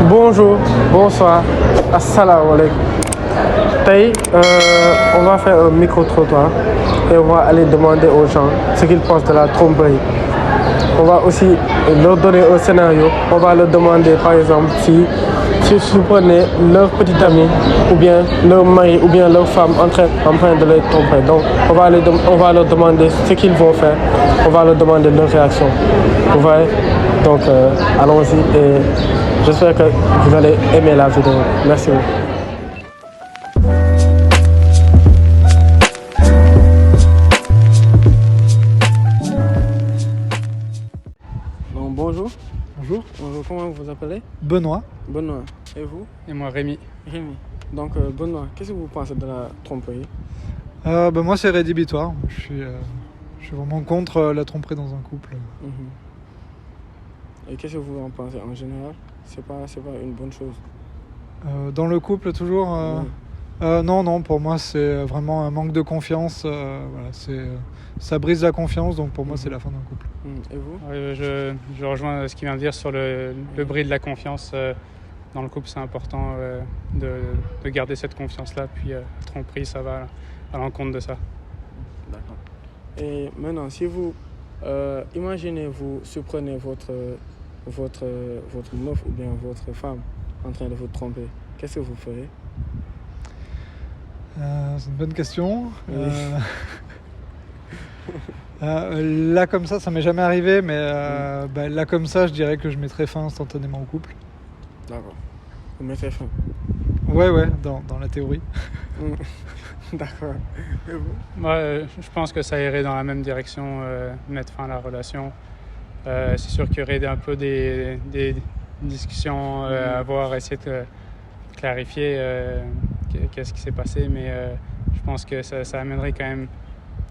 Bonjour, bonsoir, assalamu alaikum. On va faire un micro-trottoir et on va aller demander aux gens ce qu'ils pensent de la tromperie. On va aussi leur donner un scénario. On va leur demander par exemple si vous prenez leur petit ami ou bien leur mari ou bien leur femme en train de les tromper. Donc on va leur demander ce qu'ils vont faire. On va leur demander leur réaction. Vous voyez? Donc allons-y et j'espère que vous allez aimer la vidéo. Merci beaucoup. Donc, bonjour. Bonjour. Bonjour, comment vous vous appelez? Benoît. Benoît. Et vous? Et moi, Rémi. Rémi. Donc, Benoît, qu'est-ce que vous pensez de la tromperie? Moi, c'est rédhibitoire. Je suis vraiment contre la tromperie dans un couple. Et qu'est-ce que vous en pensez en général? C'est pas une bonne chose. Dans le couple, toujours non, pour moi, c'est vraiment un manque de confiance. Ça brise la confiance, donc pour moi, c'est la fin d'un couple. Et vous? Je rejoins ce qu'il vient de dire sur le bris de la confiance. Dans le couple, c'est important de garder cette confiance-là. Puis la tromperie, ça va à l'encontre de ça. D'accord. Et maintenant, si vous imaginez, vous surprenez votre meuf ou bien votre femme en train de vous tromper, qu'est-ce que vous ferez? C'est une bonne question. Oui. Là comme ça m'est jamais arrivé, mais là comme ça, je dirais que je mettrais fin instantanément au couple. D'accord. Vous mettez fin? Ouais, dans la théorie. D'accord. Et vous? Moi, je pense que ça irait dans la même direction, mettre fin à la relation. C'est sûr qu'il y aurait un peu des discussions à avoir, essayer de clarifier qu'est-ce qui s'est passé, mais je pense que ça amènerait quand même,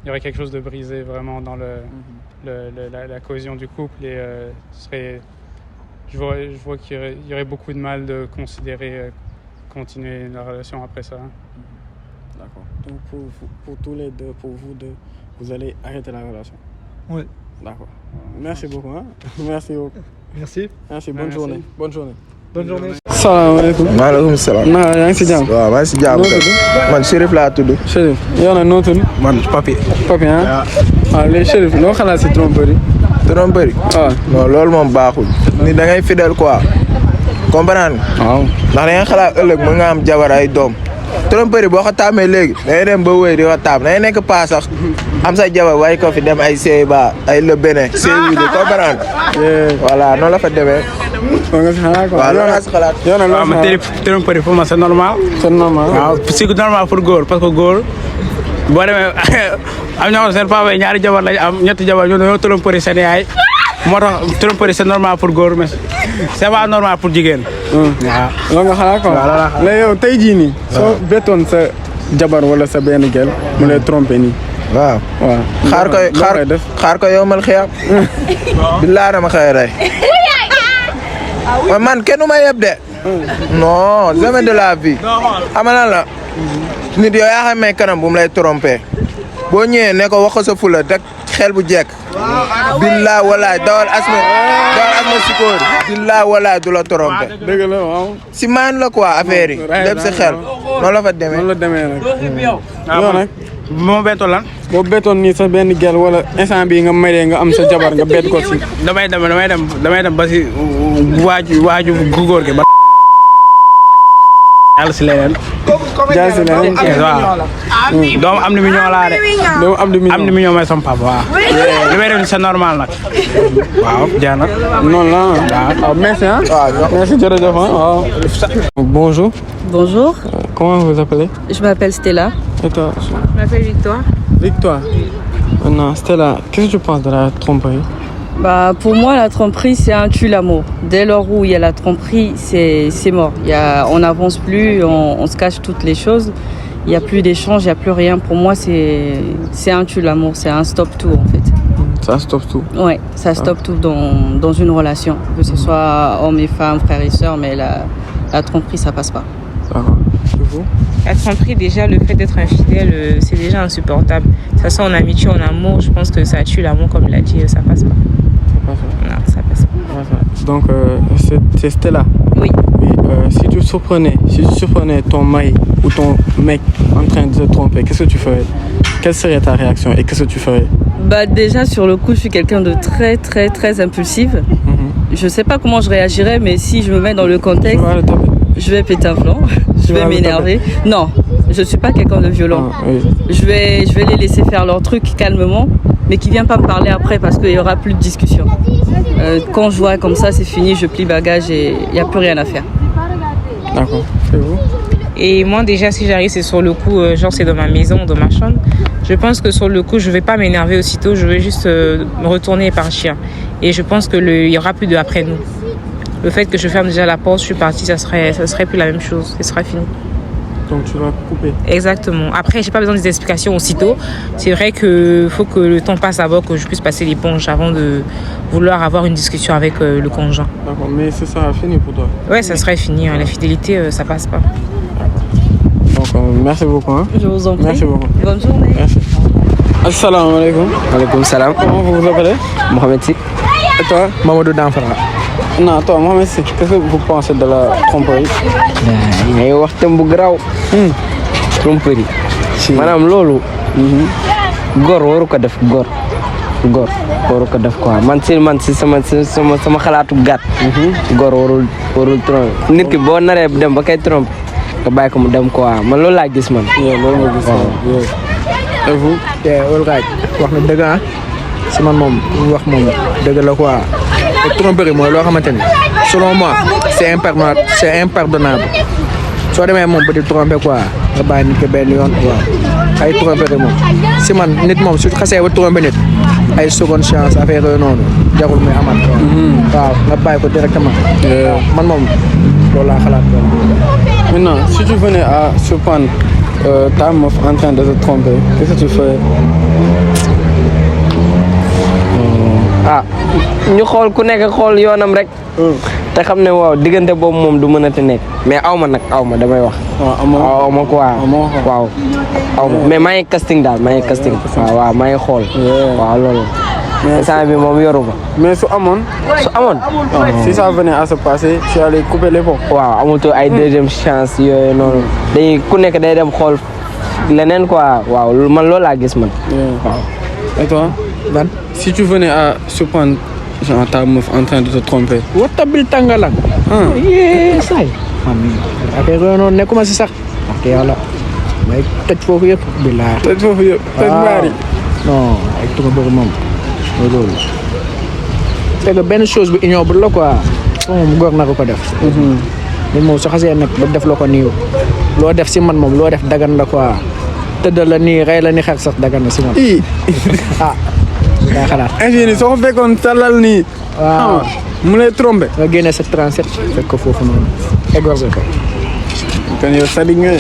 il y aurait quelque chose de brisé vraiment dans la cohésion du couple et je vois qu'il y aurait beaucoup de mal de considérer continuer la relation après ça. D'accord. Donc pour tous les deux, pour vous deux, vous allez arrêter la relation? Oui. D'accord. Merci beaucoup. Merci beaucoup. Merci. Merci. Bonne journée. Bonne journée. Bonne journée. Salaamaaleykum. maaleykum salaam. yaa ngi si jàmm? waaw maa ngi si jàmm. noo tudd? man Chérif laa tudd. Chérif. yow nag noo tudd? man Papi. Papi ah. waaw léegi Chérif loo xalaat si tromperie? Tromperie. waaw. non loolu moom baaxul. ni da ngay fidèle quoi. comprendre nga. waaw. ndax da ngay xalaat ëllëg mën nga am jabar ay doom. tromperie boo ko tàmmee léegi da ngay dem ba wéy di ko tàmm da ngay nekk paa sax am sa jabar waaye ko fi dem ay Seyba ay Le Bénin Seyba di comprendre. voilà noonu la fa demee. kon nga si xalaat quoi. waaw loolu laa si xalaat. yow nag loo si xalaat? Tromperie pour moi c'est normal. c'est normal. waaw c'est normal pour góor parce que góor boo demee am ñoo xam seen papa yi ñaari jabar lañ am ñetti jabar ñoo dañoo tromperie seen yaay moo tax tromperie c'est normal pour góor mais c'est pas normal pour jigéen. waaw loolu nga xalaat quoi. léegi yow tey jii nii. soo bettoon sa jabar wala sa benn gel mu lay trompé nii. waaw. xaar ko yow mal xiyam. billaay dama xëy rey. man kenn du ma yeb de. non jamais de la vie. xam nga lan la. nit yow yaa xam ne kanam bu mu lay trompé. boo ñëwee ne ko wax ko sa fula teg xel bu jekk. billaay walaay dawal asma sikoor. billaay walaay du la trompé. dëgg la waaw. si maan la quoi affaire yi. lépp si xel. noonu la fa demee. noonu la demee nag. yow nag. moo bettoon lan. boo bettoon nii sa benn gel wala instant bii nga mayee nga am sa jabar nga bett ko si. damay dem ba si waaju góor gi ba. yàlla si leneen. jaay si leneen. waaw. doomu am na million laa de. doomu am na million may sama papa waaw. li may def c'est normal nag. waaw jaar nag. noonu la waaw merci ah. merci jërëjëf waaw. Bonjour. Bonjour, Comment vous vous appelez? je m'appelle Stella. Et toi? Je m'appelle Victoire. Victoire. Maintenant, Stella, qu'est-ce que tu penses de la tromperie? Pour moi, la tromperie, c'est un tue l'amour. Dès lors où il y a la tromperie, c'est mort. On n'avance plus, on se cache toutes les choses. Il n'y a plus d'échange, il n'y a plus rien. Pour moi, c'est un tue l'amour, c'est un stop-tout en fait. Ça stoppe tout. Oui, ça stoppe tout dans une relation. Que ce soit homme et femme, frère et sœur, mais la tromperie, ça passe pas. D'accord. Et vous? La tromperie, déjà, le fait d'être infidèle, c'est déjà insupportable. Que ce soit en amitié, en amour, je pense que ça tue l'amour, comme il a dit, ça passe pas. Ça passe pas. Non, ça passe pas. Donc, c'est Stella? Oui. Oui. Si tu surprenais ton mari ou ton mec en train de te tromper, qu'est-ce que tu ferais? Quelle serait ta réaction et qu'est-ce que tu ferais? Bah déjà sur le coup, je suis quelqu'un de très très très impulsive. Je sais pas comment je réagirais, mais si je me mets dans le contexte, je vais péter un plomb, je vais m'énerver. Non, je suis pas quelqu'un de violent. Oui. Je vais les laisser faire leur truc calmement, mais qui viennent pas me parler après parce qu'il y aura plus de discussion. Quand je vois comme ça, c'est fini, je plie bagage et il y a plus rien à faire. D'accord. Et vous? Et moi, déjà, si j'arrive, c'est sur le coup, genre c'est dans ma maison, dans ma chambre. Je pense que sur le coup, je vais pas m'énerver aussitôt. Je vais juste me retourner et partir. Et je pense que il y aura plus de après nous. Le fait que je ferme déjà la porte, je suis partie, ça serait plus la même chose. Ce sera fini. Donc tu vas couper. Exactement. Après, j'ai pas besoin des explications aussitôt. C'est vrai que faut que le temps passe avant que je puisse passer l'éponge avant de vouloir avoir une discussion avec le conjoint. D'accord, mais ce sera fini pour toi. Ouais, ça serait fini. La fidélité, ça passe pas. Donc merci beaucoup. Hein. Je vous en prie. Merci beaucoup. Bonne journée. Merci. Assalamu alaikum. Alaikum salam. Comment vous vous appelez? Mohamed Sy. Et toi? Mamadou Danfara. Non, toi, Mohamed Sy, qu'est-ce que vous pensez de la tromperie? ngay wax tam bu garaaw. Tromperie. maanaam loolu. góor waru ko def góor waru ko def quoi man si sama xalaatu gàtt. góor warul tromper nit ki boo naree dem ba koy tromper nga bàyyi ko mu dem quoi man loolu laa gis man. loolu nga gis. waaw. Et vous? te Olga wax na dëgg ah si man moom wax moom dëgg la quoi. Tromperie mooy loo xamante ni selon moi c'est impardonnable soo demee moom ba di tromper quoi nga bàyyi nit ki benn yoon waaw ay tromperie moom si man nit moom su xasee ba tromper nit ay seconde chance affaire yooyu noonu jarul muy amaat waaw nga bàyyi ko directement man moom loolu laa xalaat quoi. Maintenant, si tu venais à surprendre ta meuf en train de te tromper, qu'est-ce que tu ferais? ñu xool ku nekk xool yoonam rek. te xam ne waaw diggante boobu moom du mënati nekk mais aw ma damay wax. aw ma quoi waaw aw ma mais maa ngi casting daal maa ngi casting. waaw maa ngi xool. waaw loolu. instant bi moom yoru ma. Mais su amoon. Si ça venait à se passer, tu allais couper les ponts. waaw amutoo ay deuxième chance yooyu noonu dañuy ku nekk day dem xool leneen quoi waaw man loolu laa gis man. waaw. Et toi? Si tu venais à surprendre genre ta meuf en train de te tromper. Watabil tàngalang. say man affaire yooyu noonu nekkuma si sax. ok yàlla may tëj foofu yëpp. bilaay tëj foofu yëpp tëj mbaari. non ay tuga bëgg moom mooy loolu. c'est que benn chose bu ignoble la quoi. moom góor na ko def. nit moom su xasee nag ba def la ko nii loo def si man moom loo def dagan la quoi. tëdd la nii rey la ni xeex sax dagan na si man. daa xalaat. Infini soo ko fekkoon talal nii. waaw mu lay trompé. nga génne sa 37 fekk ko foofu noonu égorgé ko. kon yow sadik nga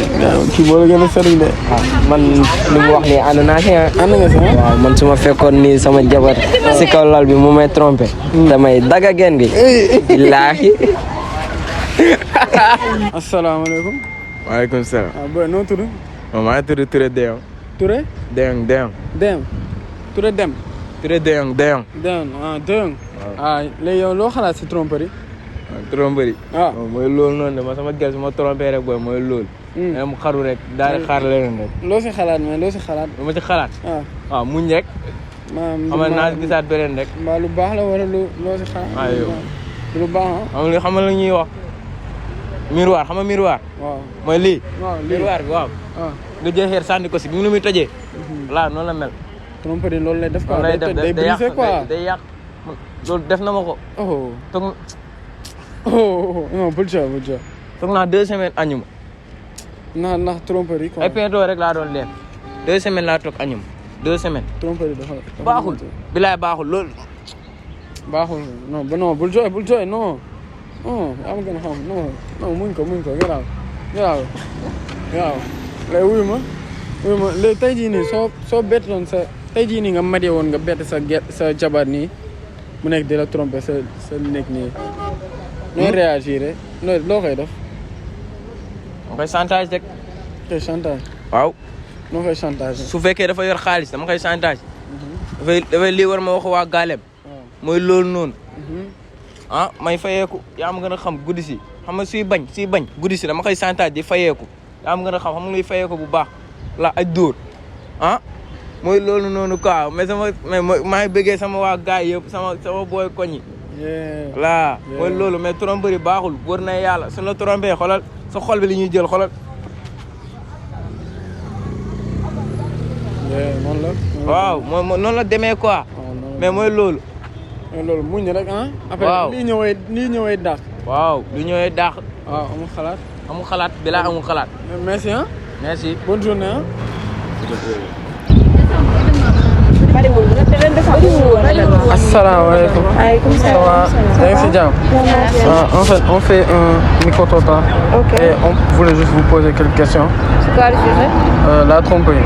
kii boo la gën a sadik de. man li mu wax nii ànd naa si ah. ànd nga si ah. waaw man su ma fekkoon nii sama jabar si kaw lal bi mu may trompé. damay daga gen gi. billaahi. asalaamaaleykum. waaleykum salaam. Boy noo tudd. maa ngi tudd Touré Deyong. Touré. Deyong. Dem. Touré Dem. Touré Deyong. Deyong. Léegi yow loo xalaat si tromperie. Tromperie. mooy loolu noonu de ma sama gel su ma trompé rek booy mooy loolu. mu xaru rek daal di xaar leneen rek. loo si xalaat mais loo si xalaat. lu ma ci xalaat. waaw muñ rek. maanaam naa gisaat beneen rek. mbaa lu baax la wala loo si xalaat. waaw yow lu baax ah. xam nga la ñuy wax. miroir xam nga miroir. waaw mooy lii. miroir bi waaw. nga jël xeer sànni ko si bi mu muy tojee. voilà noonu la mel. tromperie loolu lay def quoi. day brisé quoi day yàq loolu def na ma ko. non bul jooy. toog naa 2 semaines añu ma. ndax tromperie quoi. ay pinto rek laa doon leen 2 semaines laa toog añu ma 2 semaines. tromperie dafa baaxul. bilaay baaxul loolu. baaxul non bul jooy non. yaa ma gën a xam non muñ ko garaaw. léegi wuyu ma léegi tey jii nii soo bettoon tey jii nii nga madee woon nga bett sa jabar nii mu nekk di la tromper sa nekk nii nooy réagir loo koy def. ma koy chantage rek. koy chantage. waaw. noo koy chantage. su fekkee dafa yor xaalis dama koy chantage. dafay lii war ma wax waa Gaalem. mooy loolu noonu. may fayeeku yaa ma gën a xam guddi si xam nga suy bañ guddi si dama koy santaat di fayeeku daa am nga a xam nga luy fayeeku bu baax la aj dóor ah mooy loolu noonu quoi mais maa ngi bëggee sama waa gars yëpp sama booy koñ yi voilà mooy loolu mais tromperie baaxul wër na yàlla su la trompé xoolal sa xol bi li ñuy jël xoolal noonu la. waaw noonu la demee quoi mais mooy loolu loolu muñ rek ah. waaw après lii ñëwee dàq. waaw lu ñëwee dàq. waaw amul xalaat. bilaa amul xalaat. merci ah. merci. bonne journée ah. Asalaamaaleykum. Waaleykum salaam. Ça va? Si jàmm. En fait, on fait un micro-trottoir. Ok. Et on voulait juste vous poser quelques questions. C'est quoi le sujet? La tromperie.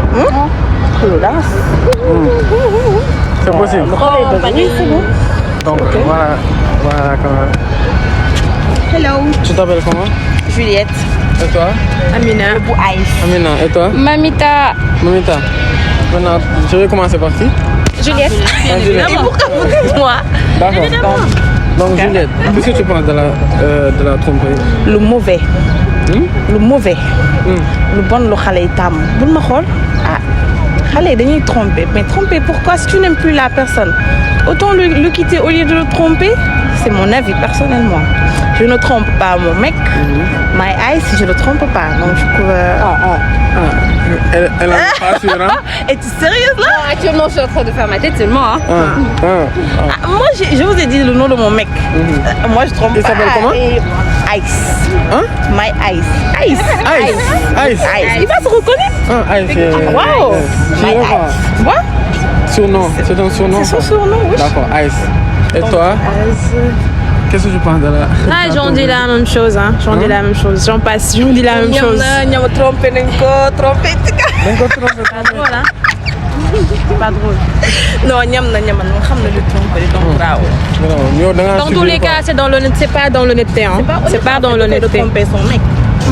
C'est possible. Oui, c'est bon. Donc voilà quand même. Hello. Tu t'appelles comment? Juliette. Et toi? Amina. Amina. Et toi? Mamita. Mamita. Maintenant, je vais commencer par qui? Juliette. Juliette. Et pourquoi moi? D'accord. Donc Juliette, qu'est-ce que tu penses de la tromperie? Le mauvais. Le mauvais. Le bon lu xale yi tàmm bul ma xool xale yi dañuy tromper mais tromper pourquoi si tu n'aimes plus la personne autant le quitter au lieu de le tromper. C'est mon avis personnellement. Je ne trompe pas mon mec. My eyes, je ne trompe pas. Donc du coup. Elle en est pas sûre, hein? Es-tu sérieuse là? Non, actuellement, je suis en train de faire ma tête seulement. Hein. Moi, je vous ai dit le nom de mon mec. Moi, je trompe pas. Il s'appelle comment? Ice. Hein? My Ice. Ice. Ice. Il va se reconnaître. Ice. Wow. My Ice. Ice. Quoi? Surnom. C'est ton surnom? C'est son surnom, oui. D'accord, Ice. Et toi? Qu'est-ce que tu penses de la... Ah, j'en dis la même chose, hein. J'en dis la même chose. J'en passe, j'en dis la même chose. ñoom trompé nañ ko trompé. Voilà. C'est pas drôle. Non, ñam na xam na lu trompé donc bravo. Dans tous les cas, c'est pas dans l'honnêteté, hein. C'est pas dans l'honnêteté. De tromper son mec.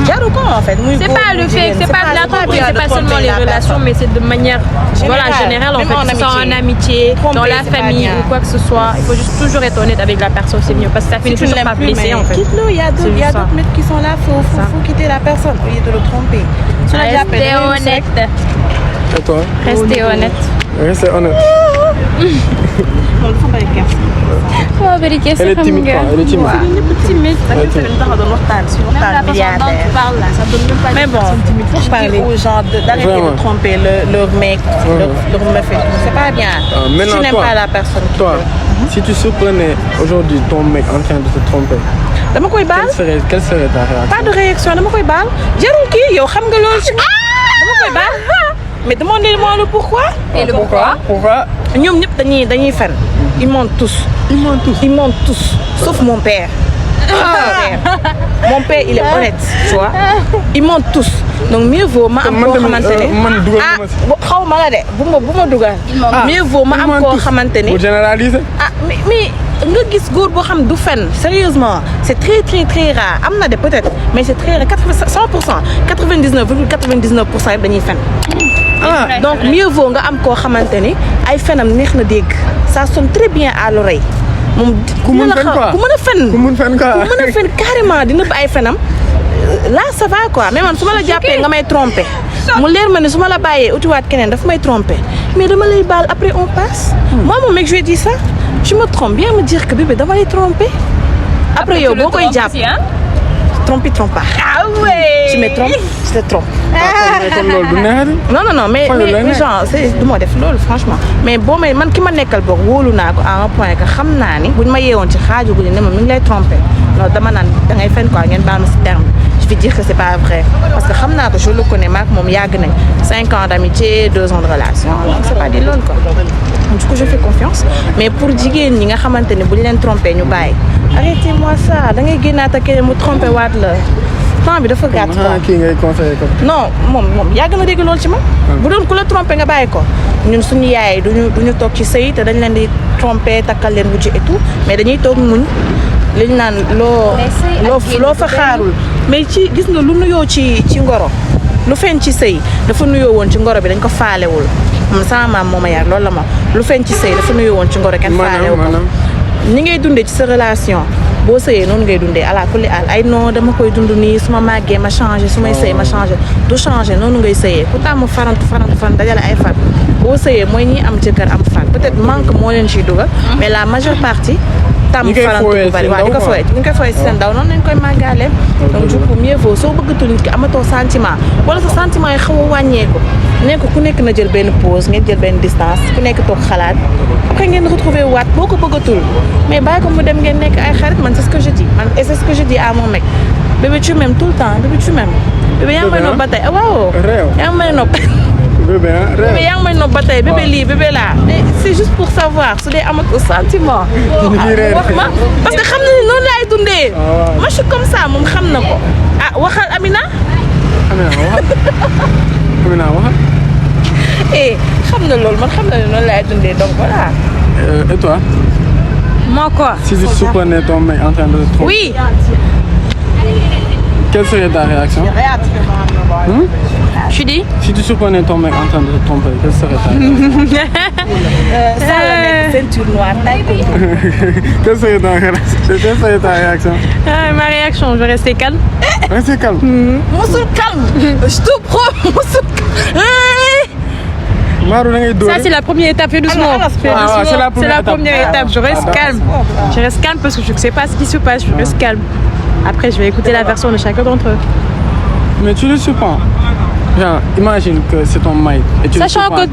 Jaru ko en fait. C'est pas le fait, c'est pas la tromperie, c'est pas seulement les relations, mais c'est de manière générale en fait, que ce soit en amitié, dans la famille ou quoi que ce soit. Il faut juste toujours être honnête avec la personne, c'est mieux parce que ça finit toujours par blesser en fait. Quitte-le, il y a d'autres mecs qui sont là, faut quitter la personne au lieu de le tromper. Restez honnête. Et toi? Restez honnête. Restez honnête. Elle est timide quoi? Elle est timide. Timide. Mais bon, faut parler aux gens d'arrêter de tromper leur mec, leur meuf et tout. C'est pas bien. Si tu n'aimes pas la personne. Toi, si tu surprenais aujourd'hui ton mec en train de te tromper, quelle serait ta réaction? Pas de réaction, dama koy baal. Jarul kii yow xam nga loolu ci dama koy baal. Mais demandez-moi le pourquoi. Et le pourquoi? Pourquoi? ñoom ñëpp dañuy fen. Ils mentent tous. Sauf mon père. Mon père, il est honnête, tu vois. Ils mentent tous. Donc mieux vaut ma am koo xamante ne xaw ma la de bu ma dugal. Mieux vaut ma am koo xamante ne. Vous généralisez? Mais nga gis góor boo xam du fen sérieusement c'est très très très rare am na de peut-être mais c'est très rare 100%, 99,99% yëpp dañuy fen. Donc mieux vaut nga am koo xamante ni ay fenam neex na dégg ça sonne très bien à l'oreille. moom ku mën a fen carrément di nëbb ay fenam là ça va quoi mais man su ma la jàppee nga may tromper mu leer ma ne su ma la bàyyee utiwaat keneen daf may tromper mais dama lay baal après on passe. Moi mon mec je lui ai dit ça je me trompe bien me dire que bébé dama lay tromper après yow boo koy jàpp trompe pas. Ah ouais. Tu me trompes, je te trompe. Non, mais genre, c'est du ma def loolu franchement. Mais bon, man ki ma nekkal boog wóolu naa ko à un point que xam naa ni buñ ma yeewoon ci xaaju guddi ne ma mi ngi lay tromper non dama naan da ngay fen quoi ngeen baal ma si terme. Je vais dire que c'est pas vrai parce que xam naa que je le connais maak moom yàgg nañ 5 ans d'amitié 2 ans de relation donc c'est pas di loolu quoi. Du coup je fais confiance mais pour jigéen ñi nga xamante ne bu ñu leen tromper ñu bàyyi arrêtez-moi ça da ngay génnaat ak keneen mu tromper waat la temps bi dafa gàtt quoi. Kii ngay conseillé ko. Non moom yàgg na dégg loolu ci ma. bu doon ku la tromper nga bàyyi ko ñun suñu yaay duñu toog ci sëy te dañ leen di tromper takkal leen wujj et tout mais dañuy toog muñ liñ naan loo fa xaarul mais ci gis nga lu nuyoo ci ngoro lu feeñ ci sëy dafa nuyoo woon ci ngoro bi dañ ko faalewul moom sama maam moo ma yar loolu la ma lu feeñ ci sëy dafa nuyoo woon ci ngoro kenn faalewul ñi ngay dundee ci sa relation boo sëyee noonu ngay dundee ala kulli al ay non dama koy dund nii su ma màggee ma changé su may sëy ma changé du changé noonu ngay sëyee ku tàmm farantu dajale ay fan boo sëyee mooy ñi am jëkkër am fan peut-être manque moo leen ciy dugal mais la majeure partie tàmm farantu bu bari waaw ñu koy fooyee si seen ndaw noonu lañ koy màggaale donc du coup mieux vaut soo bëggatul nit ki amatoo sentiment wala sa sentiment yi xaw a wàññeeku ne ko ku nekk na jël benn pause ngeen jël benn distance ku nekk toog xalaat après ngeen retrouver waat boo ko bëggatul mais bàyyi ko mu dem ngeen nekk ay xarit man c'est ce que je dis man et c'est ce que je dis à mon mec bébé tu m'aimes tout le temps bébé tu m'aimes bébé yaa ngi may nopp ba tey waaw yaa ngi may nopp bébé yaa ngi may nopp ba tey bébé lii bébé laa mais c'est juste pour savoir su dee amatoo sentiment wax ma parce que xam na ni noonu laay dundee moi je suis comme ça moom xam na ko ah waxal Amina eh xam na loolu man xam na ne noonu laay dundee donc voilà. Et toi? Moi quoi? Si tu surprenais ton mec en train de te tromper. Oui. Quelle serait ta réaction? Tu dis? Si tu surprenais ton mec en train de te tromper, quelle serait ta réaction? Ça la nekk ceinture noire Quelle serait ta réaction? Ma réaction, je vais rester calme. Restez calme. Mosul calme. Je te promets, mosul calme. Ça c'est la première étape, fais doucement. C'est la première étape. Je reste calme. Je reste calme parce que je ne sais pas ce qui se passe. Je reste calme. Après, je vais écouter la version de chacun d'entre eux. Mais tu le surprends. Genre, imagine que c'est ton mec. Et tu Sachant que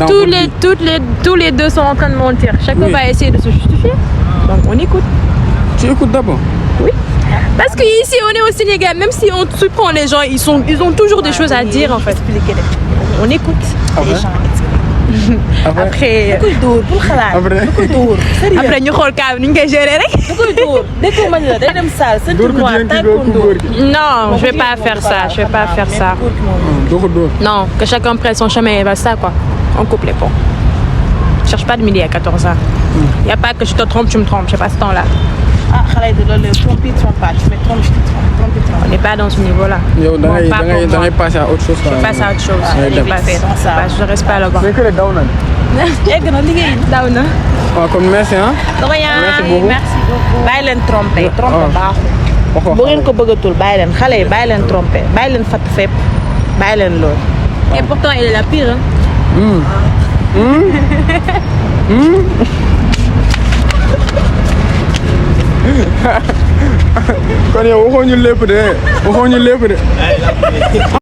tous les deux sont en train de mentir. Chacun va essayer de se justifier. Donc on écoute. Tu écoutes d'abord? Oui. Parce qu'ici, on est au Sénégal, même si on surprend les gens, ils ont toujours des choses à dire en fait. On écoute les gens. Après ñu xool cas bi ni ñu koy gérer rek. Non, je vais pas faire ça. Non, que chacun prenne son chemin et basta quoi. On coupe les ponts. Je cherche pas de milliers à 14 ans. Il y a pas que je te trompe, tu me trompes, je sais pas ce temps-là. Ah, xale de loolu trompe pas, tu me trompes, je te trompe. On n'est pas dans ce niveau-là. Yow da ngay passer à autre chose. Je passe à autre chose. Je reste pas là-bas. Egg na liggéey daw na. waaw kon merci hein. Merci beaucoup. Bàyyi leen tromper baaxul. bu ngeen ko bëggatul bàyyi leen xale yi bàyyi leen tromper bàyyi leen fatt fépp bàyyi leen loolu. Et pourtant elle est la pire hein. Kon yow waxoo ñu lépp de.